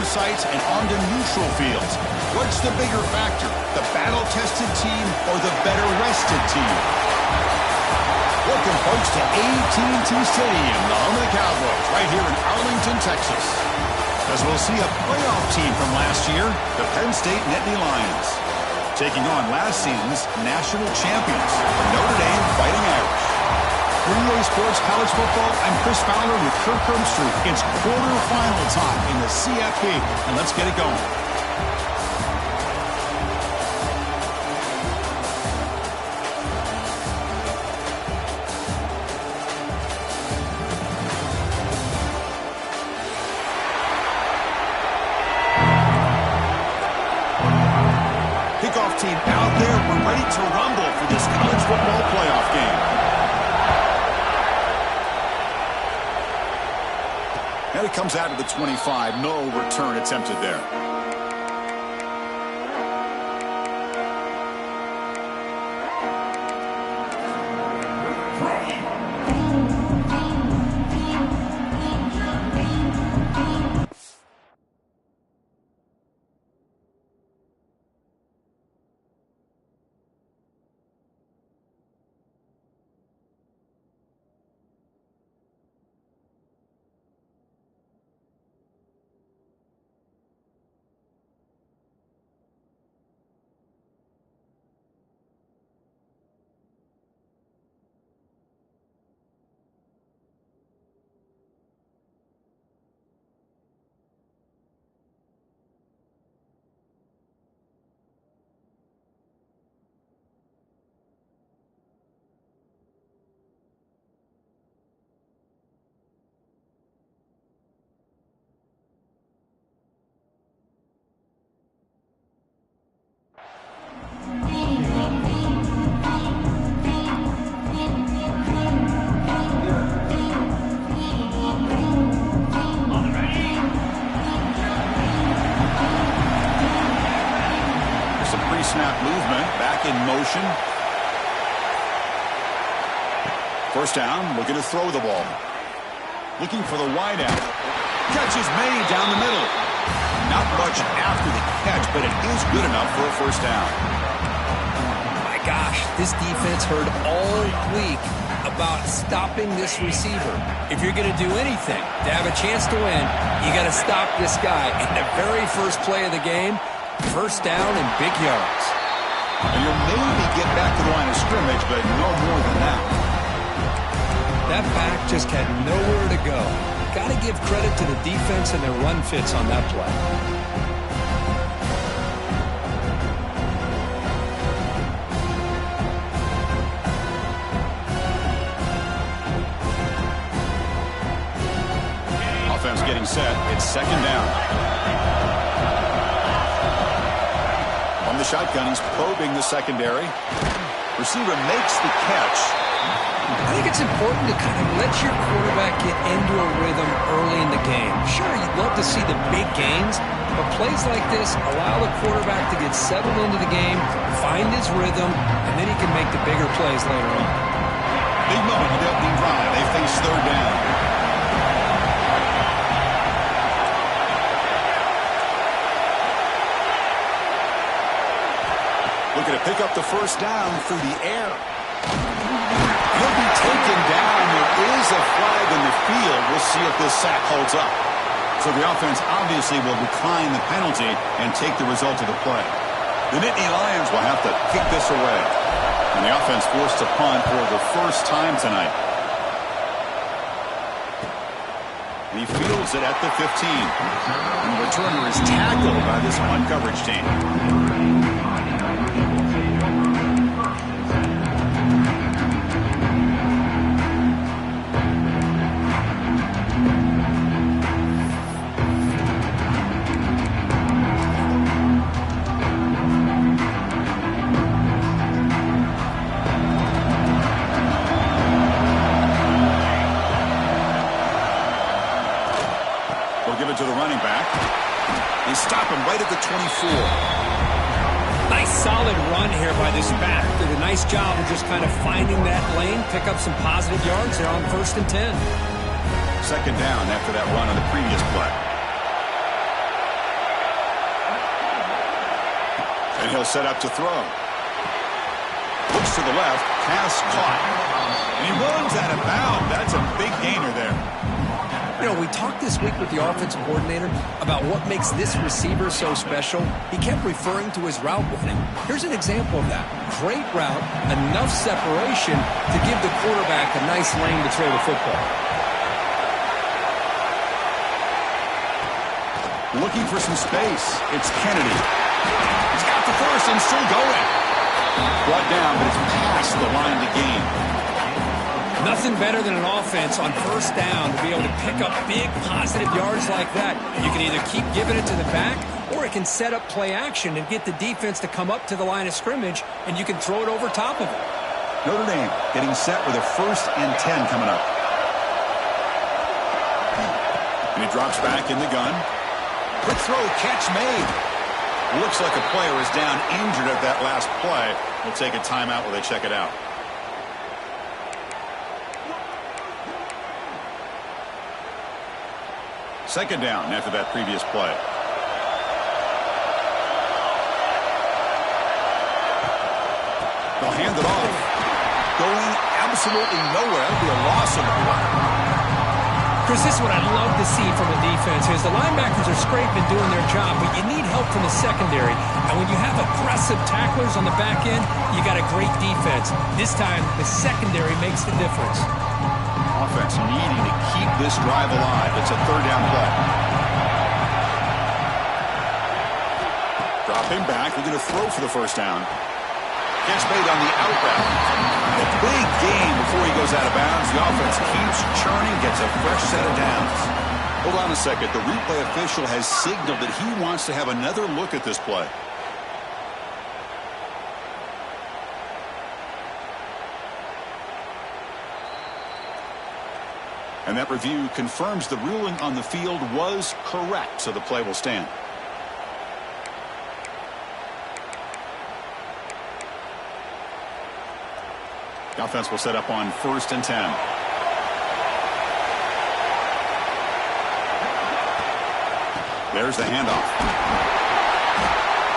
sites and onto neutral fields. What's the bigger factor, the battle-tested team or the better-rested team? Welcome, folks, to AT&T Stadium, the home of the Cowboys, right here in Arlington, Texas. As we'll see a playoff team from last year, the Penn State Nittany Lions, taking on last season's national champions, the Notre Dame Fighting Irish. For EA Sports College Football, I'm Chris Fowler with Kirk Herbstreit. It's quarterfinal time in the CFB, and let's get it going. Kickoff team out there. We're ready to rumble for this college football playoff game. And it comes out of the 25. No return attempted there. Snap movement, back in motion. First down, looking to throw the ball. Looking for the wide out. Catch is made down the middle. Not much after the catch, but it is good enough for a first down. My gosh, this defense heard all week about stopping this receiver. If you're going to do anything to have a chance to win, you got to stop this guy. In the very first play of the game, first down and big yards. And you'll maybe get back to the line of scrimmage, but no more than that. That back just had nowhere to go. Got to give credit to the defense and their run fits on that play. Offense getting set. It's second down. The shotgun, he's probing the secondary. Receiver makes the catch. I think it's important to kind of let your quarterback get into a rhythm early in the game. Sure, you'd love to see the big gains, but plays like this allow the quarterback to get settled into the game, find his rhythm, and then he can make the bigger plays later on. Big moment with the opening drive. They face third down. Looking to pick up the first down through the air. He'll be taken down. There is a flag in the field. We'll see if this sack holds up. So the offense obviously will decline the penalty and take the result of the play. The Nittany Lions will have to kick this away. And the offense forced to punt for the first time tonight. And he fields it at the 15. And the returner is tackled by this punt coverage team. To the running back. They stop him right at the 24. Nice solid run here by this back. Did a nice job of just kind of finding that lane, pick up some positive yards there on 1st and 10. Second down after that run on the previous play. he'll set up to throw. Looks to the left, pass caught. And he runs out of bounds. That's a big gainer there. You know, we talked this week with the offensive coordinator about what makes this receiver so special. He kept referring to his route running. Here's an example of that. Great route, enough separation to give the quarterback a nice lane to throw the football. Looking for some space. It's Kennedy. He's got the first and still going. Brought down, but it's past the line to gain. Nothing better than an offense on first down to be able to pick up big positive yards like that. You can either keep giving it to the back, or it can set up play action and get the defense to come up to the line of scrimmage, and you can throw it over top of it. Notre Dame getting set with a 1st and 10 coming up. And he drops back in the gun. Quick throw, catch made. Looks like a player is down injured at that last play. We'll take a timeout while they check it out. Second down after that previous play. They'll hand it off. Going absolutely nowhere. That'll be a loss of the play. Chris, this is what I'd love to see from a defense is the linebackers are scraping doing their job, but you need help from the secondary. And when you have aggressive tacklers on the back end, you got a great defense. This time, the secondary makes the difference. Offense needing to keep this drive alive. It's a 3rd down play. Dropping back, looking to throw for the 1st down. Catch made on the out route. A big gain before he goes out of bounds. The offense keeps churning, gets a fresh set of downs. Hold on a second. The replay official has signaled that he wants to have another look at this play. And that review confirms the ruling on the field was correct, so the play will stand. The offense will set up on 1st and 10. There's the handoff.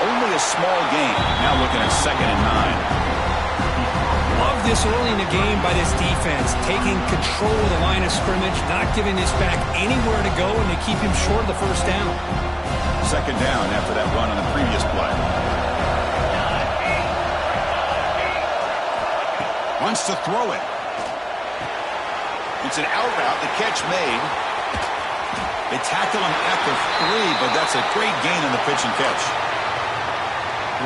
Only a small gain. Now looking at 2nd and 9. Love this early in the game by this defense, taking control of the line of scrimmage, not giving this back anywhere to go, and they keep him short of the 1st down. 2nd down after that run on the previous play. Wants to throw it. It's an out route. The catch made. They tackle him at the 3, but that's a great gain on the pitch and catch.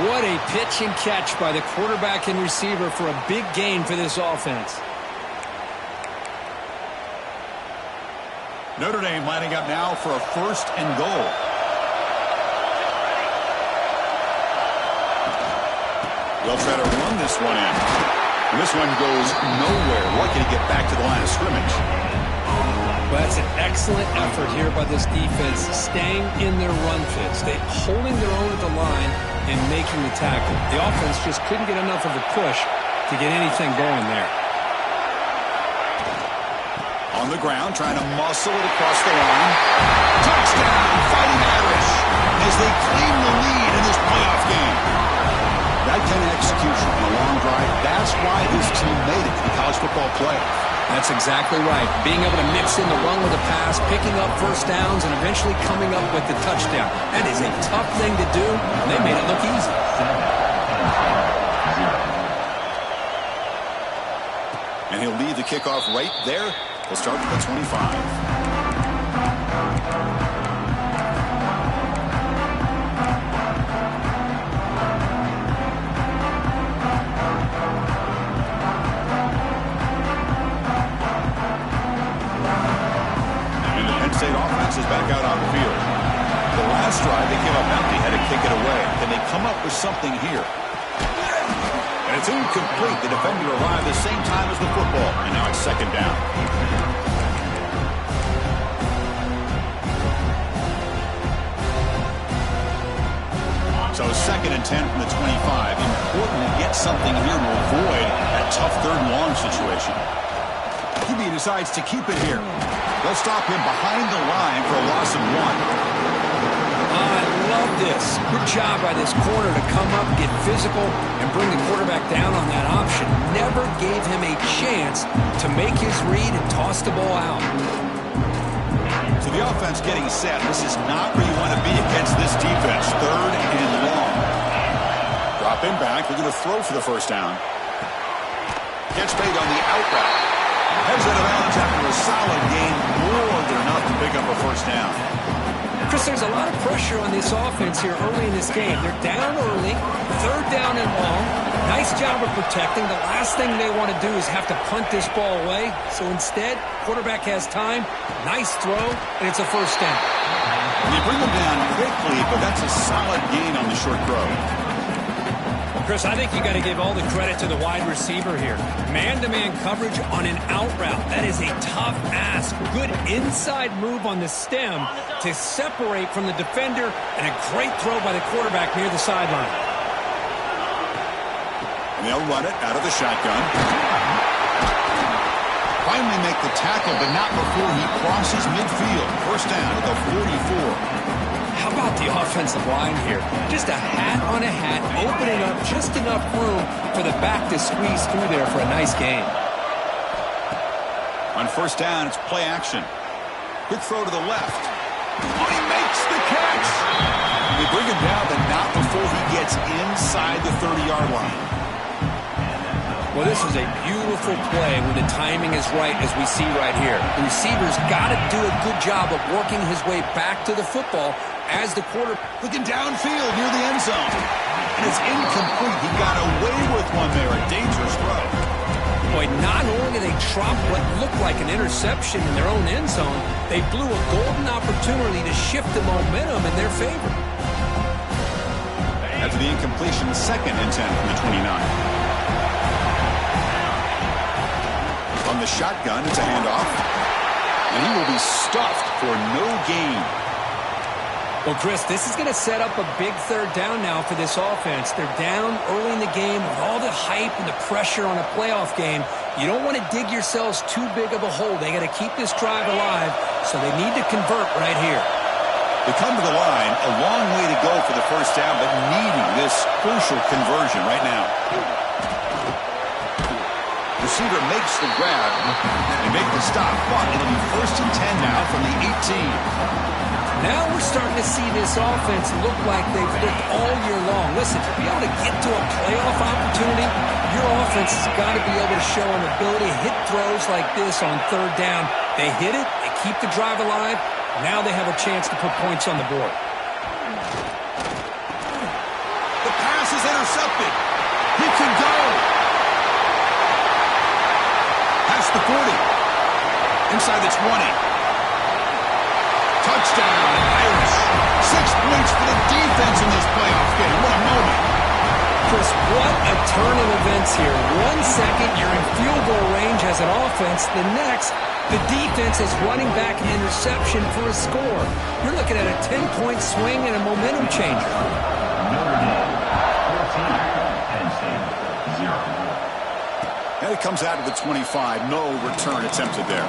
What a pitch and catch by the quarterback and receiver for a big gain for this offense. Notre Dame lining up now for a 1st and goal. They'll try to run this one in. And this one goes nowhere. Lucky to get back to the line of scrimmage. Well, that's an excellent effort here by this defense, staying in their run fits. They holding their own at the line and making the tackle. The offense just couldn't get enough of a push to get anything going there. On the ground, trying to muscle it across the line. Touchdown, Fighting Irish, as they claim the lead in this playoff game. That kind of execution on a long drive, that's why this team made it to the college football playoff. That's exactly right. Being able to mix in the run with the pass, picking up 1st downs, and eventually coming up with the touchdown. That is a tough thing to do, and they made it look easy. And he'll leave the kickoff right there. He'll start from the 25. Is back out on the field. The last drive, they came up empty, had to kick it away. Can they come up with something here? And it's incomplete. The defender arrived the same time as the football, and now it's 2nd down. So 2nd and 10 from the 25. Important to get something here to avoid that tough 3rd and long situation. QB decides to keep it here. They'll stop him behind the line for a loss of 1. I love this. Good job by this corner to come up, get physical, and bring the quarterback down on that option. Never gave him a chance to make his read and toss the ball out. So the offense getting set. This is not where you want to be against this defense. 3rd and long. Drop him back. They're going to throw for the first down. Gets made on the out route. Heads out of bounds after a solid gain. More than enough to pick up a first down. Chris, there's a lot of pressure on this offense here early in this game. They're down early, 3rd down and long. Nice job of protecting. The last thing they want to do is have to punt this ball away. So instead, quarterback has time. Nice throw, and it's a first down. You bring them down quickly, but that's a solid gain on the short throw. Chris, I think you got to give all the credit to the wide receiver here. Man-to-man coverage on an out route. That is a tough ask. Good inside move on the stem to separate from the defender, and a great throw by the quarterback near the sideline. And they'll run it out of the shotgun. Finally make the tackle, but not before he crosses midfield. First down at the 44. How about the offensive line here? Just a hat on a hat, opening up just enough room for the back to squeeze through there for a nice gain. On first down, it's play action. Quick throw to the left. Oh, he makes the catch! They bring him down, but not before he gets inside the 30-yard line. Well, this is a beautiful play when the timing is right, as we see right here. The receiver's got to do a good job of working his way back to the football as the quarterback. Looking downfield near the end zone. And it's incomplete. He got away with one there. A dangerous throw. Boy, not only did they drop what looked like an interception in their own end zone, they blew a golden opportunity to shift the momentum in their favor. After the incompletion, 2nd and 10 from the 29. On the shotgun, it's a handoff. And he will be stuffed for no gain. Well, Chris, this is going to set up a big 3rd down now for this offense. They're down early in the game with all the hype and the pressure on a playoff game. You don't want to dig yourselves too big of a hole. They got to keep this drive alive, so they need to convert right here. They come to the line, a long way to go for the first down, but needing this crucial conversion right now. Receiver makes the grab and make the stop, but it'll be 1st and 10 now from the 18. Now we're starting to see this offense look like they've looked all year long. Listen, to be able to get to a playoff opportunity, your offense has got to be able to show an ability to hit throws like this on 3rd down. They hit it, they keep the drive alive. Now they have a chance to put points on the board. The pass is intercepted. He can go. Past the 40. Inside the 20. Touchdown, Irish. 6 points for the defense in this playoff game. What a moment. Chris, what a turn of events here. 1 second, you're in field goal range as an offense. The next, the defense is running back an interception for a score. You're looking at a 10-point swing and a momentum changer. And it comes out of the 25. No return attempted there.